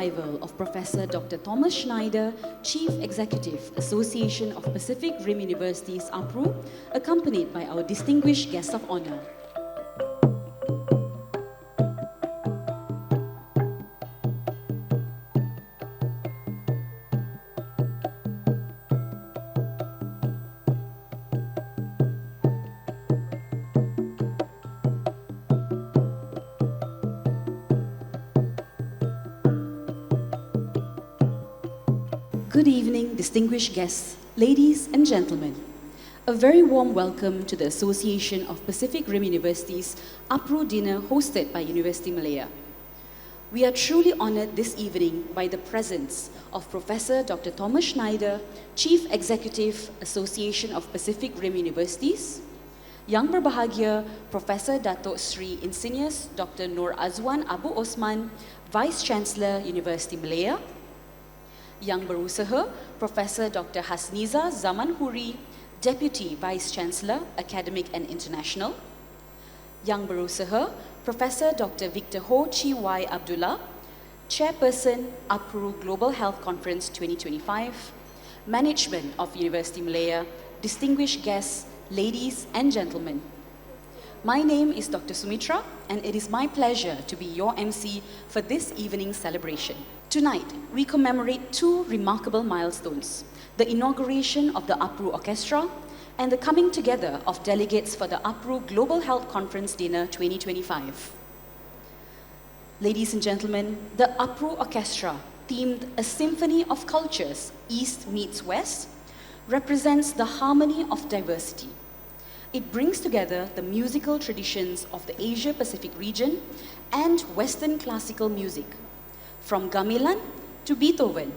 arrival of Professor Dr. Thomas Schneider, Chief Executive, Association of Pacific Rim Universities, APRU, accompanied by our distinguished guest of honor. Good evening, distinguished guests, ladies and gentlemen. A very warm welcome to the Association of Pacific Rim Universities APRU dinner hosted by Universiti Malaya. We are truly honored this evening by the presence of Professor Dr. Thomas Schneider, Chief Executive, Association of Pacific Rim Universities, Yang Berbahagia Professor Datuk Sri Insinyus Dr. Nur Azwan Abu Osman, Vice Chancellor, Universiti Malaya, Yang Berusaha Professor Dr. Hasniza Zaman Huri, Deputy Vice Chancellor, Academic and International, Yang Berusaha Professor Dr. Victor Ho Chi Wai Abdullah, Chairperson, APRU Global Health Conference 2025, Management of Universiti Malaya, distinguished guests, ladies and gentlemen. My name is Dr. Sumitra, and it is my pleasure to be your MC for this evening's celebration. Tonight, we commemorate two remarkable milestones: the inauguration of the APRU Orchestra and the coming together of delegates for the APRU Global Health Conference Dinner 2025. Ladies and gentlemen, the APRU Orchestra, themed A Symphony of Cultures, East Meets West, represents the harmony of diversity. It brings together the musical traditions of the Asia-Pacific region and Western classical music, from Gamelan to Beethoven,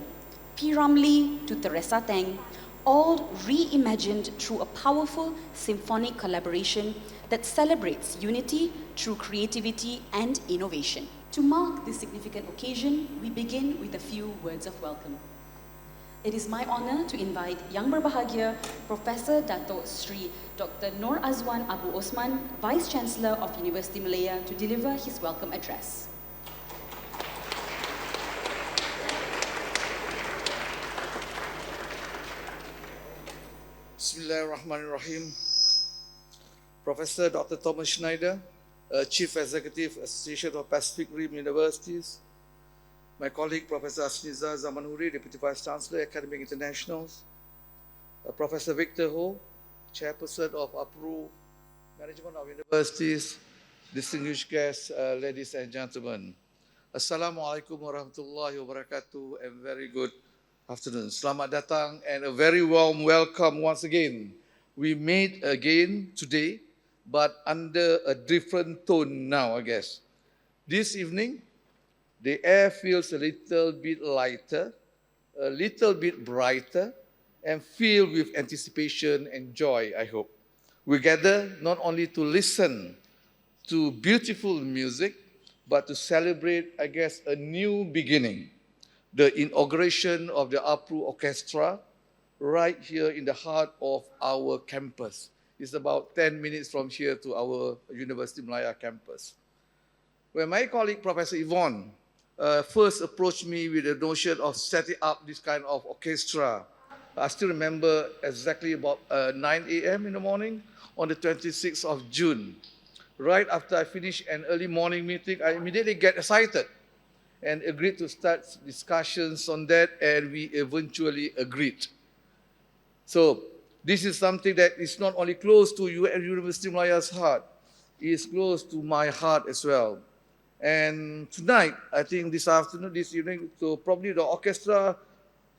P. Ramlee to Teresa Teng, all reimagined through a powerful symphonic collaboration that celebrates unity through creativity and innovation. To mark this significant occasion, we begin with a few words of welcome. It is my honor to invite Yang Berbahagia Professor Datuk Sri Dr. Nur Azwan Abu Osman, Vice Chancellor of Universiti Malaya, to deliver his welcome address. Bismillahirrahmanirrahim. Professor Dr. Thomas Schneider, Chief Executive, Association of Pacific Rim Universities, my colleague Professor Hasniza Zaman Huri, Deputy Vice Chancellor, Academic Internationals, Professor Victor Ho, Chairperson of APRU Management of Universities, distinguished guests, ladies and gentlemen. Assalamualaikum warahmatullahi wabarakatuh, and very good afternoon. Selamat datang and a very warm welcome once again. We meet again today, but under a different tone now, I guess. This evening, the air feels a little bit lighter, a little bit brighter, and filled with anticipation and joy, I hope. We gather not only to listen to beautiful music, but to celebrate, I guess, a new beginning. The inauguration of the APRU Orchestra right here in the heart of our campus. It's about 10 minutes from here to our Universiti Malaya campus. When my colleague, Professor Yvonne, first approached me with the notion of setting up this kind of orchestra, I still remember exactly about 9 a.m. in the morning on the 26th of June. Right after I finished an early morning meeting, I immediately get excited and agreed to start discussions on that, and we eventually agreed. So this is something that is not only close to you and Universiti Malaya's heart, it is close to my heart as well. And tonight, I think this afternoon, this evening, so probably the orchestra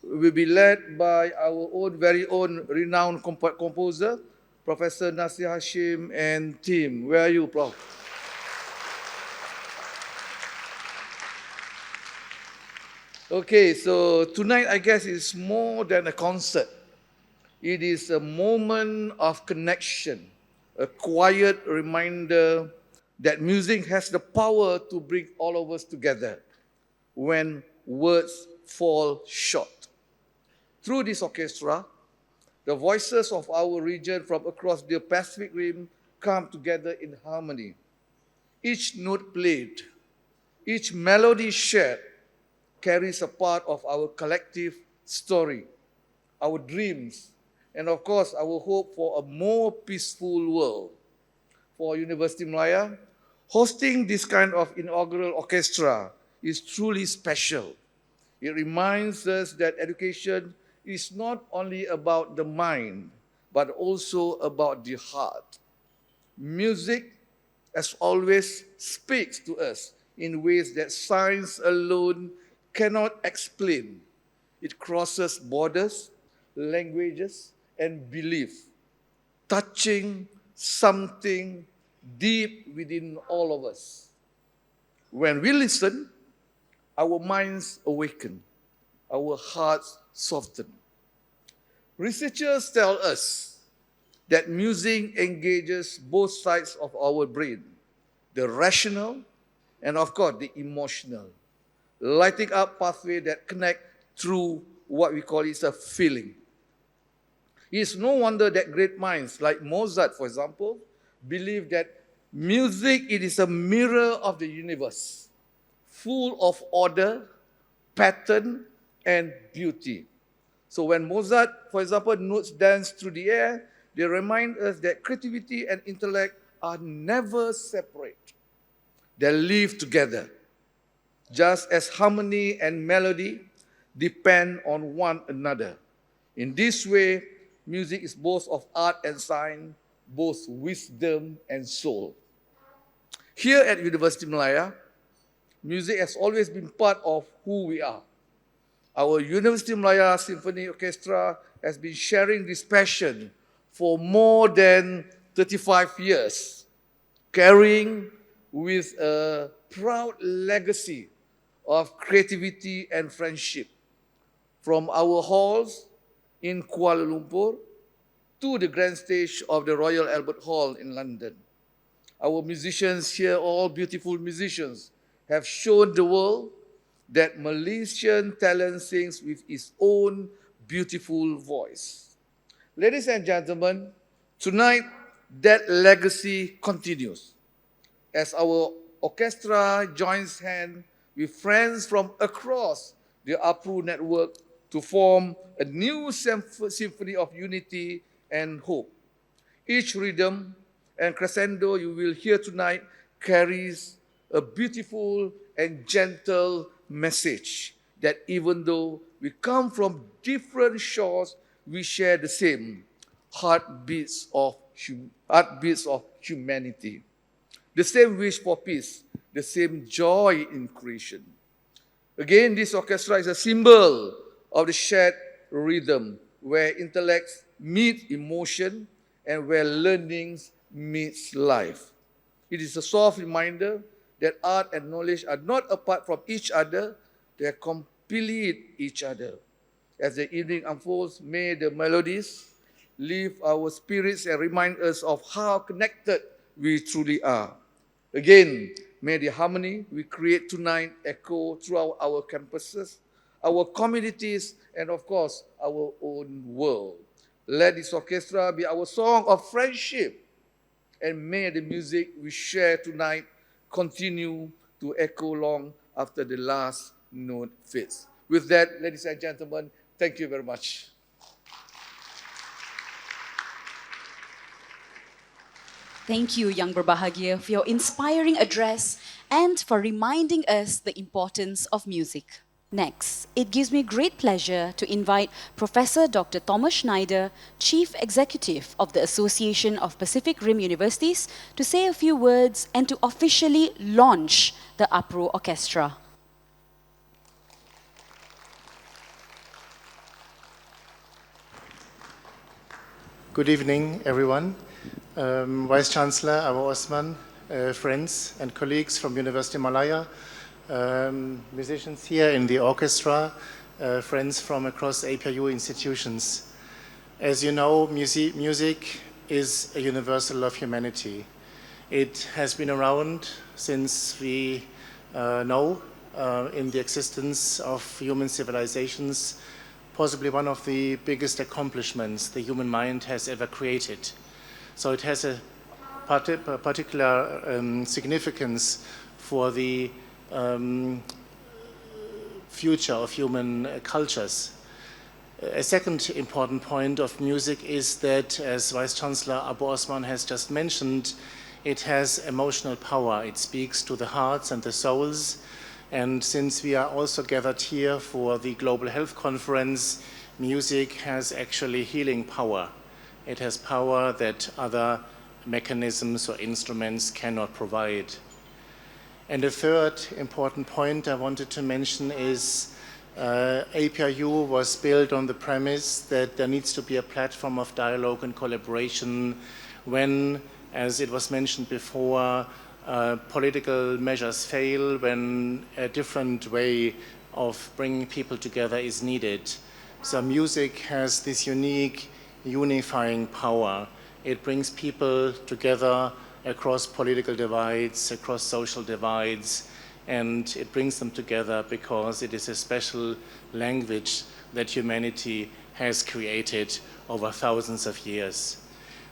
will be led by our own, very own renowned composer, Professor Nasir Hashim and team. Where are you, Prof? Okay, so tonight, I guess, is more than a concert. It is a moment of connection, a quiet reminder that music has the power to bring all of us together when words fall short. Through this orchestra, the voices of our region from across the Pacific Rim come together in harmony. Each note played, each melody shared, carries a part of our collective story, our dreams, and of course, our hope for a more peaceful world. For Universiti Malaya, hosting this kind of inaugural orchestra is truly special. It reminds us that education is not only about the mind, but also about the heart. Music, as always, speaks to us in ways that science alone cannot explain. It crosses borders, languages, and belief, touching something deep within all of us. When we listen, our minds awaken, our hearts soften. Researchers tell us that music engages both sides of our brain, the rational and of course the emotional, lighting up pathways that connect through what we call is a feeling. It's no wonder that great minds like Mozart, for example, believe that music it is a mirror of the universe, full of order, pattern, and beauty. So when Mozart, for example, notes dance through the air, they remind us that creativity and intellect are never separate. They live together, just as harmony and melody depend on one another. In this way, music is both of art and science, both wisdom and soul. Here at Universiti Malaya, music has always been part of who we are. Our Universiti Malaya Symphony Orchestra has been sharing this passion for more than 35 years, carrying with a proud legacy of creativity and friendship. From our halls in Kuala Lumpur to the grand stage of the Royal Albert Hall in London. Our musicians here, all beautiful musicians, have shown the world that Malaysian talent sings with its own beautiful voice. Ladies and gentlemen, tonight that legacy continues as our orchestra joins hands with friends from across the APRU network to form a new symphony of unity and hope. Each rhythm and crescendo you will hear tonight carries a beautiful and gentle message that even though we come from different shores, we share the same heartbeats of humanity, the same wish for peace, the same joy in creation. Again, this orchestra is a symbol of the shared rhythm where intellects meet emotion and where learnings meets life. It is a soft reminder that art and knowledge are not apart from each other, they complete each other. As the evening unfolds, may the melodies lift our spirits and remind us of how connected we truly are. Again, may the harmony we create tonight echo throughout our campuses, our communities, and of course, our own world. Let this orchestra be our song of friendship, and may the music we share tonight continue to echo long after the last note fades. With that, ladies and gentlemen, thank you very much. Thank you, Yang Berbahagia, for your inspiring address and for reminding us the importance of music. Next, it gives me great pleasure to invite Professor Dr. Thomas Schneider, Chief Executive of the Association of Pacific Rim Universities, to say a few words and to officially launch the APRU Orchestra. Good evening, everyone. Vice Chancellor Abu Osman, friends and colleagues from Universiti Malaya, musicians here in the orchestra, friends from across APRU institutions. As you know, music is a universal of humanity. It has been around since we know in the existence of human civilizations, possibly one of the biggest accomplishments the human mind has ever created. So it has a particular significance for the future of human cultures. A second important point of music is that, as Vice-Chancellor Abu Osman has just mentioned, it has emotional power. It speaks to the hearts and the souls. And since we are also gathered here for the Global Health Conference, music has actually healing power. It has power that other mechanisms or instruments cannot provide. And a third important point I wanted to mention is APRU was built on the premise that there needs to be a platform of dialogue and collaboration when, as it was mentioned before, political measures fail, when a different way of bringing people together is needed. So music has this unique unifying power. It brings people together across political divides, across social divides, and it brings them together because it is a special language that humanity has created over thousands of years.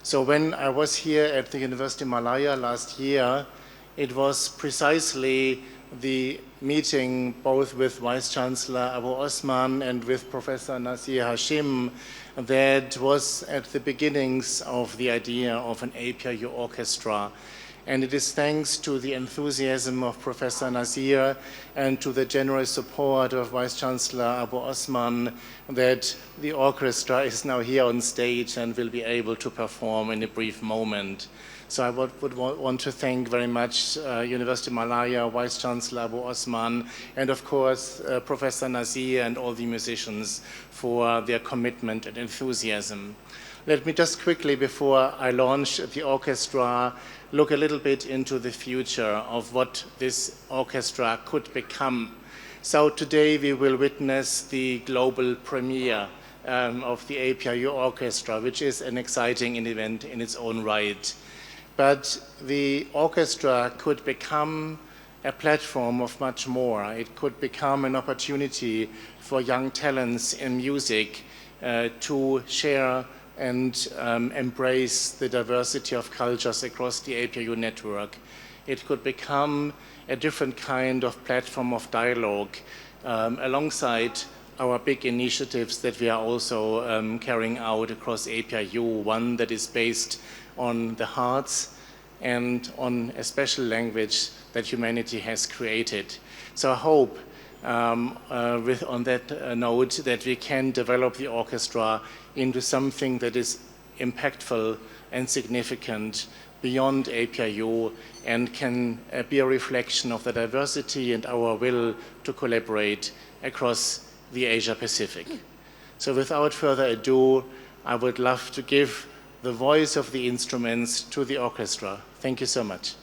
So when I was here at the University Malaya last year, it was precisely the meeting both with Vice-Chancellor Abu Osman and with Professor Nasir Hashim that was at the beginnings of the idea of an APRU orchestra. And it is thanks to the enthusiasm of Professor Nasir and to the generous support of Vice-Chancellor Abu Osman that the orchestra is now here on stage and will be able to perform in a brief moment. So I would want to thank very much University Malaya, Vice-Chancellor Abu Osman, and of course Professor Nasir and all the musicians for their commitment and enthusiasm. Let me just quickly, before I launch the orchestra, look a little bit into the future of what this orchestra could become. So today we will witness the global premiere of the APRU Orchestra, which is an exciting event in its own right. But the orchestra could become a platform of much more. It could become an opportunity for young talents in music to share and embrace the diversity of cultures across the APRU network. It could become a different kind of platform of dialogue alongside our big initiatives that we are also carrying out across APRU, one that is based on the hearts and on a special language that humanity has created. So I hope on that note that we can develop the orchestra into something that is impactful and significant beyond APRU and can be a reflection of the diversity and our will to collaborate across the Asia Pacific. So without further ado, I would love to give the voice of the instruments to the orchestra. Thank you so much.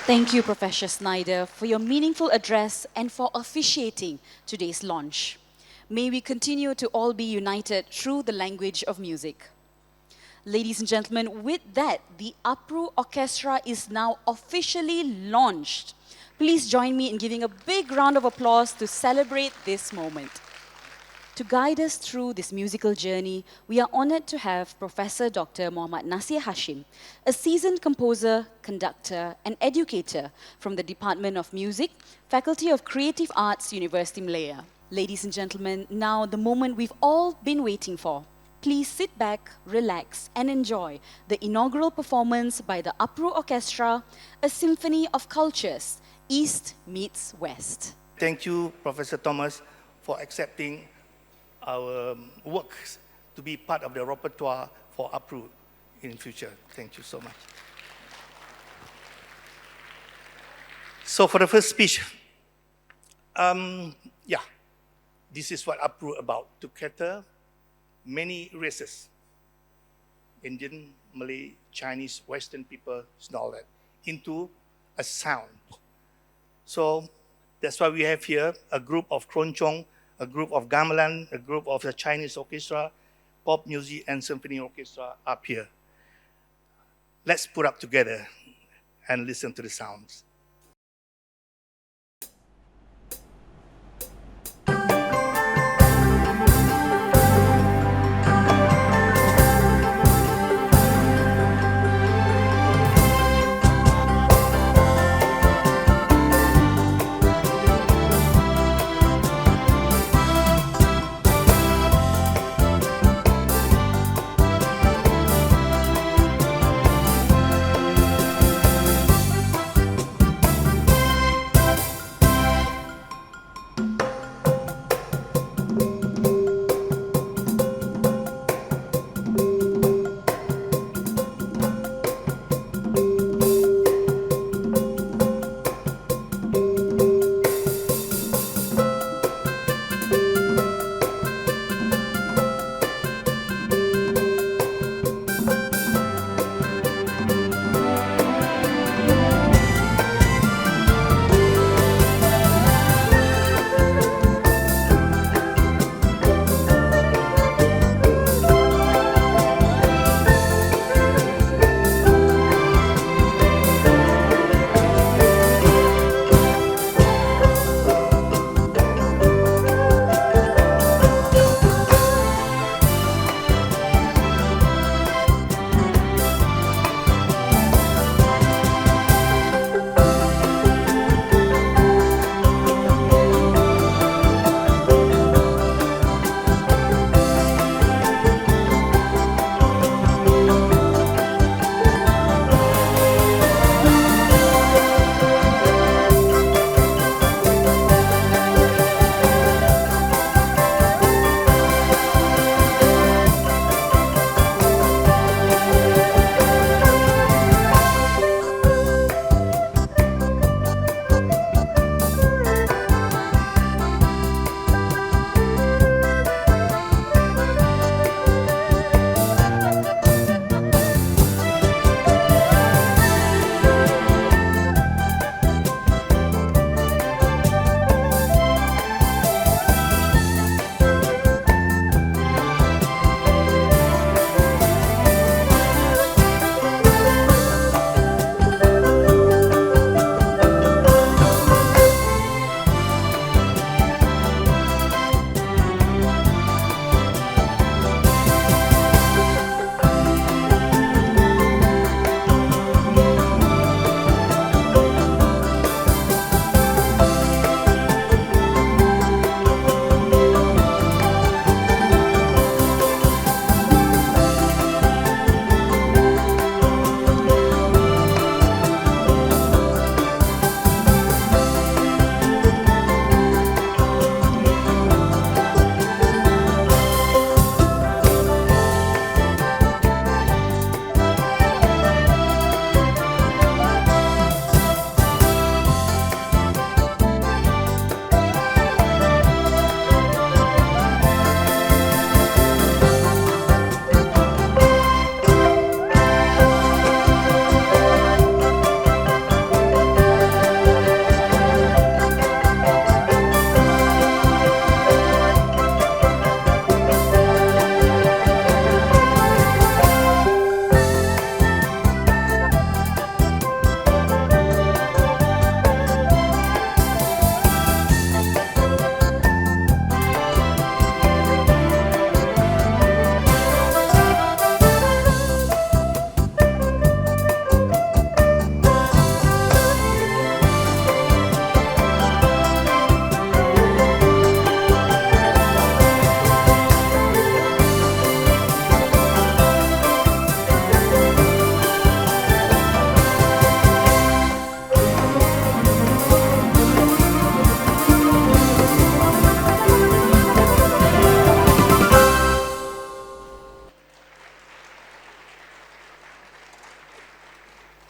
Thank you, Professor Snyder, for your meaningful address and for officiating today's launch. May we continue to all be united through the language of music. Ladies and gentlemen, with that, the APRU Orchestra is now officially launched. Please join me in giving a big round of applause to celebrate this moment. To guide us through this musical journey, we are honored to have Professor Dr. Muhammad Nasir Hashim, a seasoned composer, conductor, and educator from the Department of Music, Faculty of Creative Arts, Universiti Malaya. Ladies and gentlemen, now the moment we've all been waiting for. Please sit back, relax, and enjoy the inaugural performance by the APRU Orchestra, a symphony of cultures, East meets West. Thank you, Professor Thomas, for accepting our works to be part of the repertoire for APRU in future. Thank you so much. So for the first speech, this is what APRU about, to cater many races, Indian, Malay, Chinese, Western people, all that, into a sound. So that's why we have here a group of Keroncong, a group of Gamelan, a group of the Chinese orchestra, pop music and symphony orchestra up here. Let's put up together and listen to the sounds.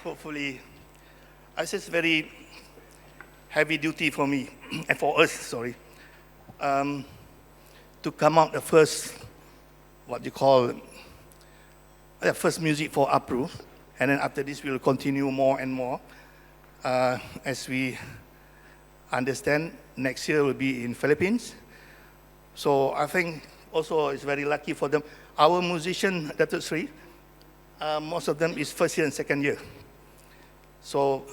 hopefully, I say it's very heavy duty for me, and for us, sorry, to come out the first, what you call, the first music for APRU, and then after this we'll continue more and more. As we understand, next year will be in Philippines. So I think also it's very lucky for them. Our musician, Datuk Sri, most of them is first year and second year. So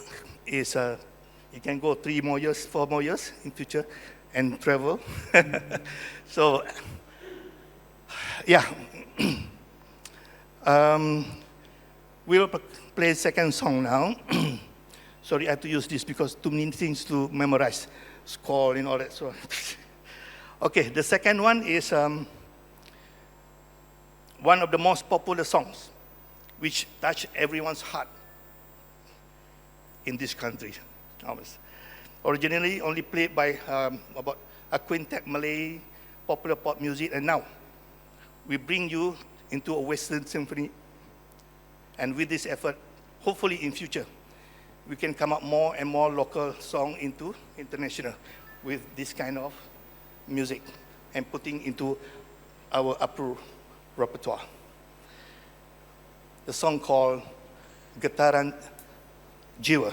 it's, you can go 3 more years, 4 more years in future and travel. So, yeah. We will play second song now. Sorry, I have to use this because too many things to memorize, score and all that. So, okay, the second one is one of the most popular songs, which touch everyone's heart in this country. Originally only played by about a quintet Malay popular pop music, and now we bring you into a Western symphony. And with this effort, hopefully in future, we can come up more and more local song into international with this kind of music and putting into our APRU repertoire. The song called Getaran Jiwa.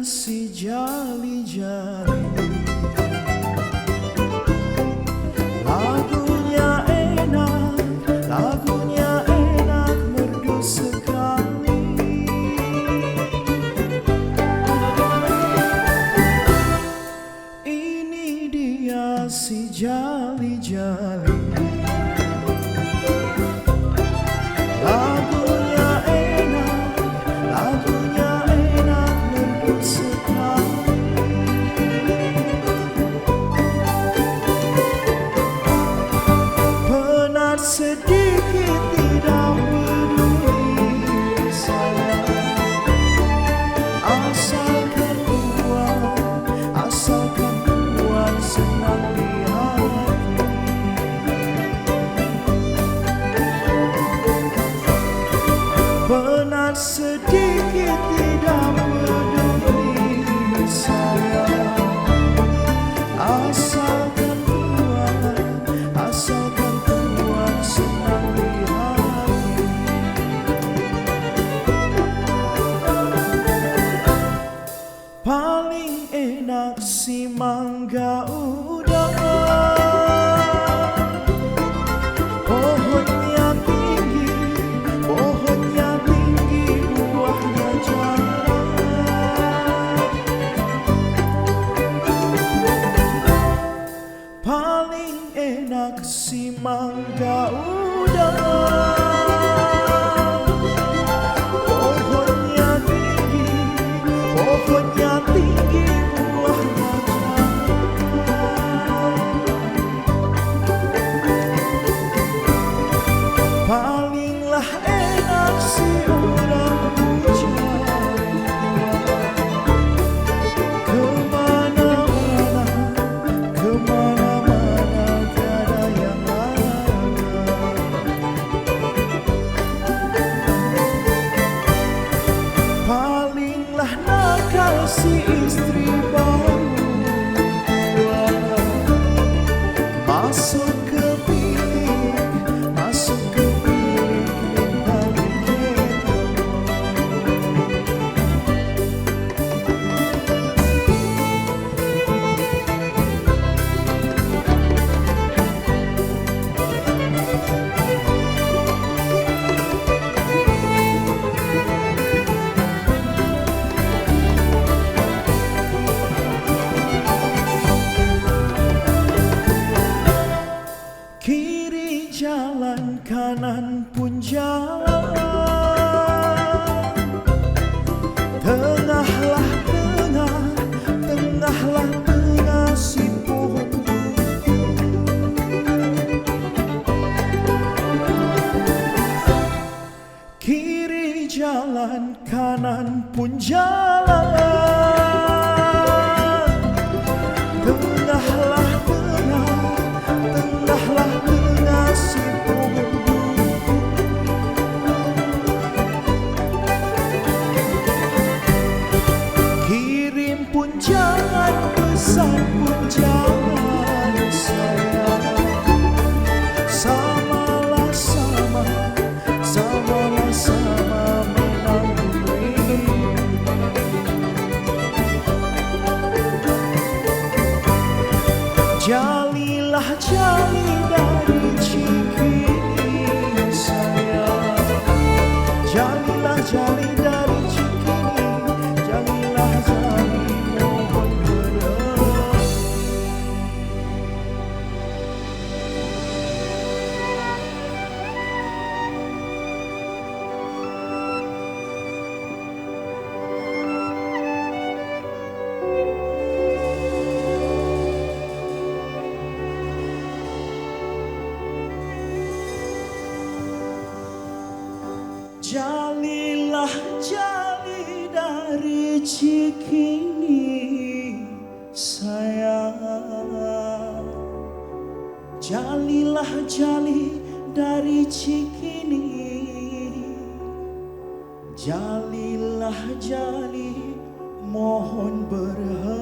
si jali-jali, lagunya enak merdu sekali. Ini dia si jali-jali, lagunya enak merdu sekali. Penat sedikit tidak peduli saya, asalkan puan senang di hati. Penat sedikit tidak peduli saya, asalkan puan senang di hati. Paling enak si mangga udara, pohonnya tinggi, buahnya jarang. Paling enak si mangga udara, pohonnya tinggi, buahnya jarang. Palinglah enak si orang hujan, kemana-mana tiada yang ada. Palinglah nakal si istri baru tua, masuk ke bilik minta digendong. Kiri jalan, kanan pun jalan, tengahlah si pohon. Kiri jalan, kanan pun jalan, tengahlah si pohon. Kirim pun jangan, pesan pun jangan sayang, samalah sama menanggung rindu. Jalilah jali dari Cikini sayang, jalilah jali dari Cikini, jalilah jali mohon berhenti. Jalilah jali dari Cikini sayang, jalilah jali dari Cikini, jalilah jali mohon berhenti.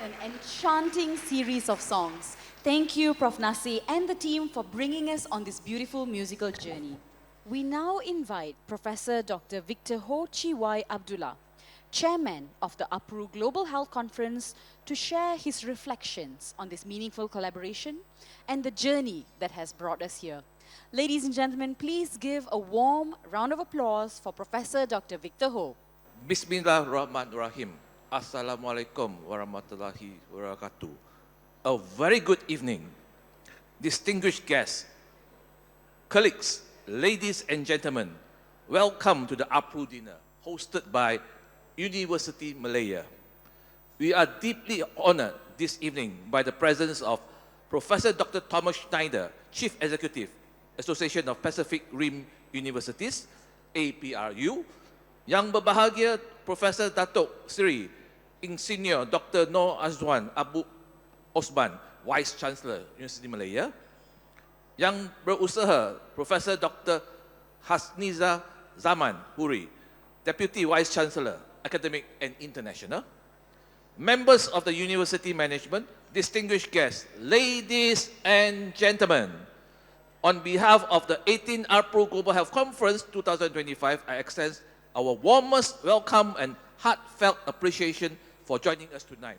An enchanting series of songs. Thank you, Prof. Nasi and the team for bringing us on this beautiful musical journey. We now invite Professor Dr. Victor Ho Chi Wai Abdullah, Chairman of the APRU Global Health Conference, to share his reflections on this meaningful collaboration and the journey that has brought us here. Ladies and gentlemen, please give a warm round of applause for Professor Dr. Victor Ho. Bismillahirrahmanirrahim. Assalamualaikum warahmatullahi wabarakatuh. A very good evening, distinguished guests, colleagues, ladies and gentlemen. Welcome to the APRU dinner hosted by Universiti Malaya. We are deeply honored this evening by the presence of Professor Dr. Thomas Schneider, Chief Executive, Association of Pacific Rim Universities, APRU. Yang berbahagia Profesor Datuk Seri Insinyur Dr. Noor Azwan Abu Osman, Vice Chancellor Universiti Malaya. Yang berusaha Profesor Dr. Hasniza Zaman Huri, Deputy Vice Chancellor, Academic and International. Members of the University Management, distinguished guests, ladies and gentlemen. On behalf of the 18th APRU Global Health Conference 2025, I extend our warmest welcome and heartfelt appreciation for joining us tonight.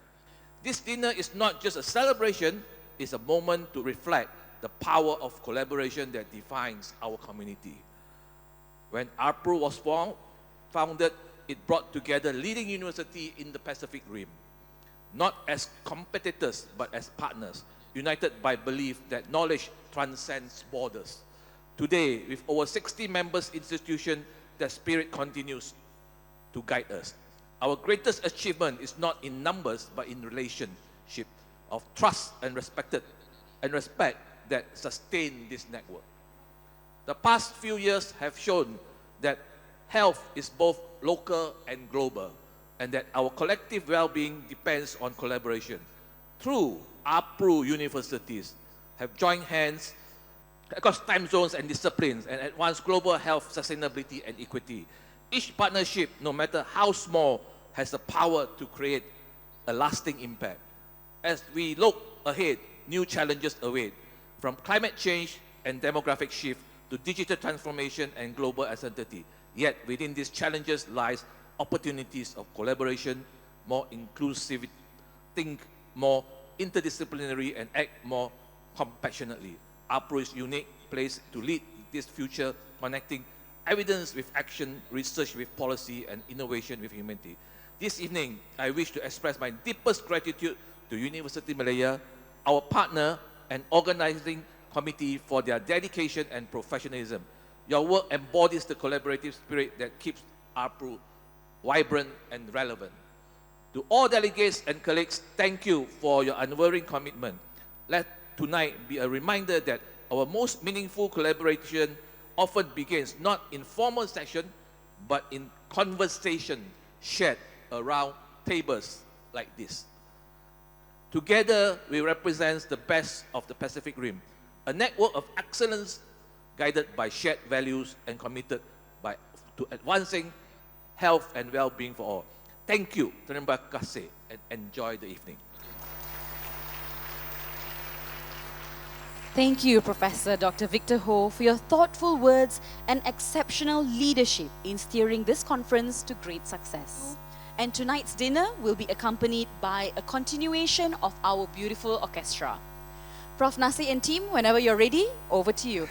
This dinner is not just a celebration, it's a moment to reflect the power of collaboration that defines our community. When APRU was founded, it brought together leading universities in the Pacific Rim, not as competitors, but as partners, united by belief that knowledge transcends borders. Today, with over 60 members institutions, that spirit continues to guide us. Our greatest achievement is not in numbers, but in relationship of trust and respect that sustain this network. The past few years have shown that health is both local and global, and that our collective well-being depends on collaboration. Through APRU universities have joined hands across time zones and disciplines and advance global health, sustainability, and equity. Each partnership, no matter how small, has the power to create a lasting impact. As we look ahead, new challenges await, from climate change and demographic shift to digital transformation and global uncertainty. Yet within these challenges lies opportunities of collaboration, more inclusive, think more interdisciplinary, and act more compassionately. APRU is unique place to lead this future, connecting evidence with action, research with policy, and innovation with humanity. This evening, I wish to express my deepest gratitude to Universiti Malaya, our partner and organizing committee, for their dedication and professionalism. Your work embodies the collaborative spirit that keeps APRU vibrant and relevant. To all delegates and colleagues, thank you for your unwavering commitment. Let tonight be a reminder that our most meaningful collaboration often begins not in formal session, but in conversation shared around tables like this. Together, we represent the best of the Pacific Rim, a network of excellence guided by shared values and committed to advancing health and well-being for all. Thank you, terima kasih, and enjoy the evening. Thank you, Professor Dr. Victor Ho, for your thoughtful words and exceptional leadership in steering this conference to great success. And tonight's dinner will be accompanied by a continuation of our beautiful orchestra. Prof. Nasi and team, whenever you're ready, over to you.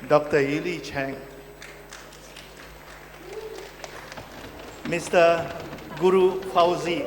Dr. Yili Chang, Mr. Guru Fauzi,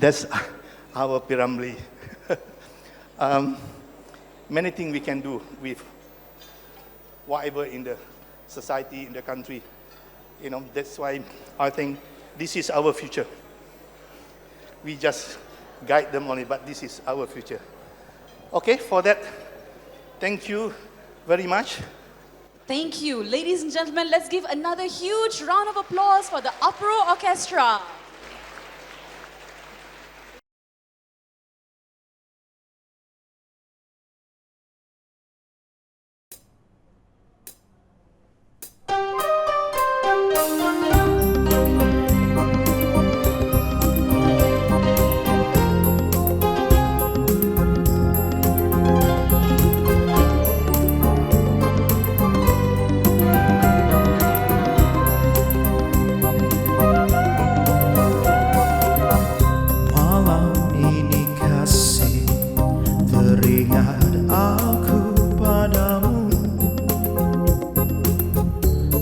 That's our Piramli. Many things we can do with whatever in the society, in the country. That's why I think this is our future. We just guide them only, but this is our future. Okay, for that, thank you very much. Thank you. Ladies and gentlemen, let's give another huge round of applause for the APRU Orchestra.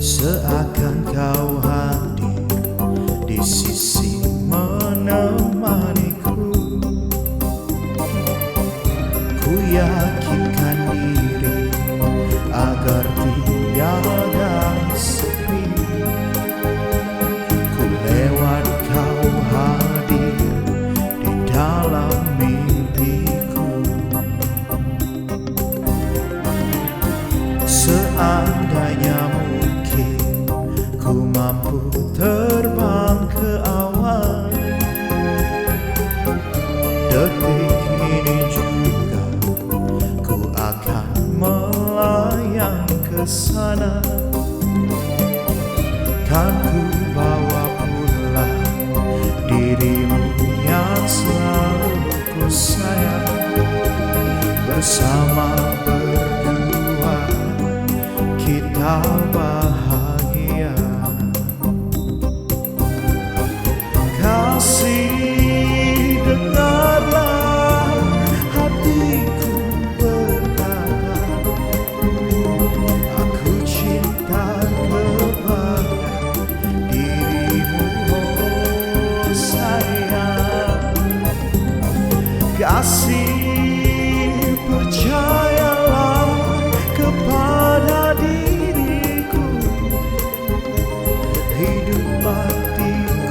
Seakan kau hadir di sisi menemaniku. Ku yakinkan diri agar tiada sepi. Ku lewat kau hadir di dalam mimpiku. Seandainya ku mampu terbang ke awan, detik ini juga ku akan melayang ke sana. Kan ku bawa pulang dirimu yang selalu ku sayang. Bersama berdua kita bahagia. Kasih, dengarlah hatiku berkata, aku cinta kepada dirimu, oh sayang. Kasih, percayalah kepada diriku. Hidup matiku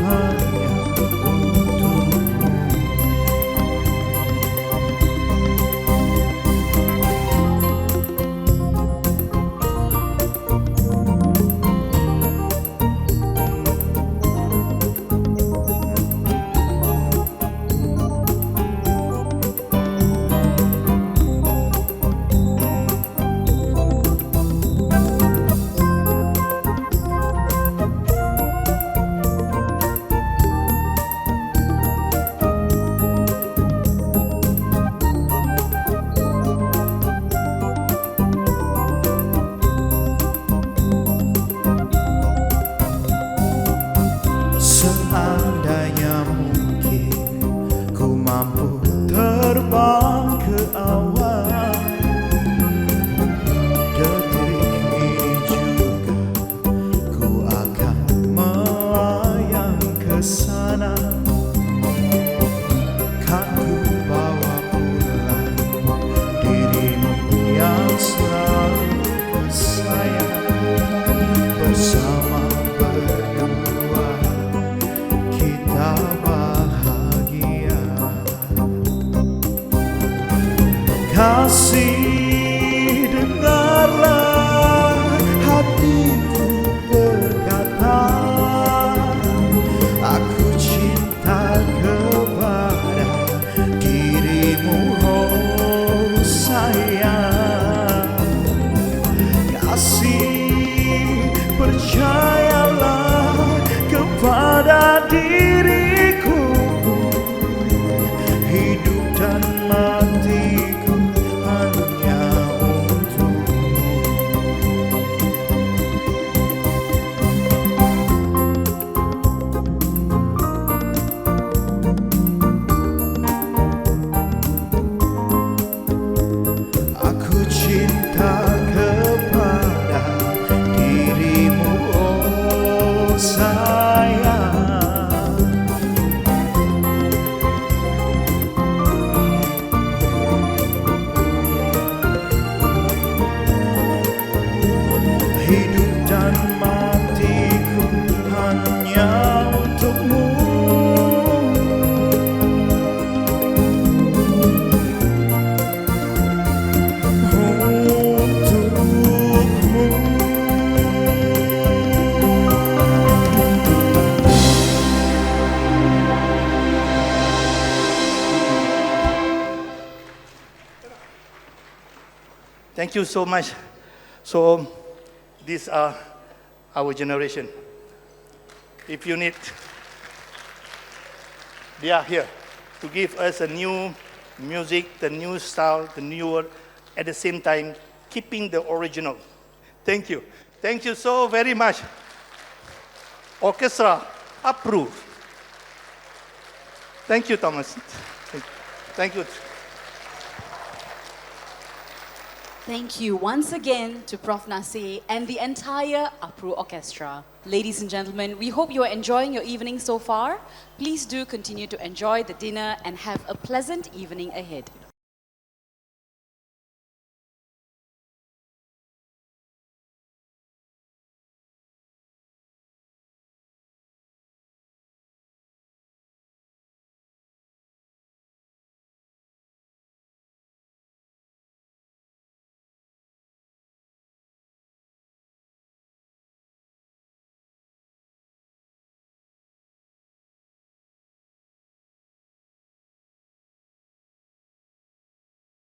hanya untukmu. Seandainya mungkin ku mampu terbang ke awan, detik ini juga ku akan melayang ke sana. Kan ku bawa pulang dirimu yang selalu ku sayang. Bersama berdua kita bahagia. Kasih, dengarlah hatiku berkata, aku cinta kepada dirimu, oh sayang. Kasih, percayalah kepada diriku. Hidup dan matiku hanya untukmu. Aku cinta kepada dirimu, oh sayang. Thank you so much. So, these are our generation. If you need, they are here to give us a new music, the new style, the newer, at the same time, keeping the original. Thank you. Thank you so very much. Orchestra, APRU. Thank you, Thomas. Thank you. Thank you once again to Prof. Nasir and the entire APRU Orchestra. Ladies and gentlemen, we hope you are enjoying your evening so far. Please do continue to enjoy the dinner and have a pleasant evening ahead.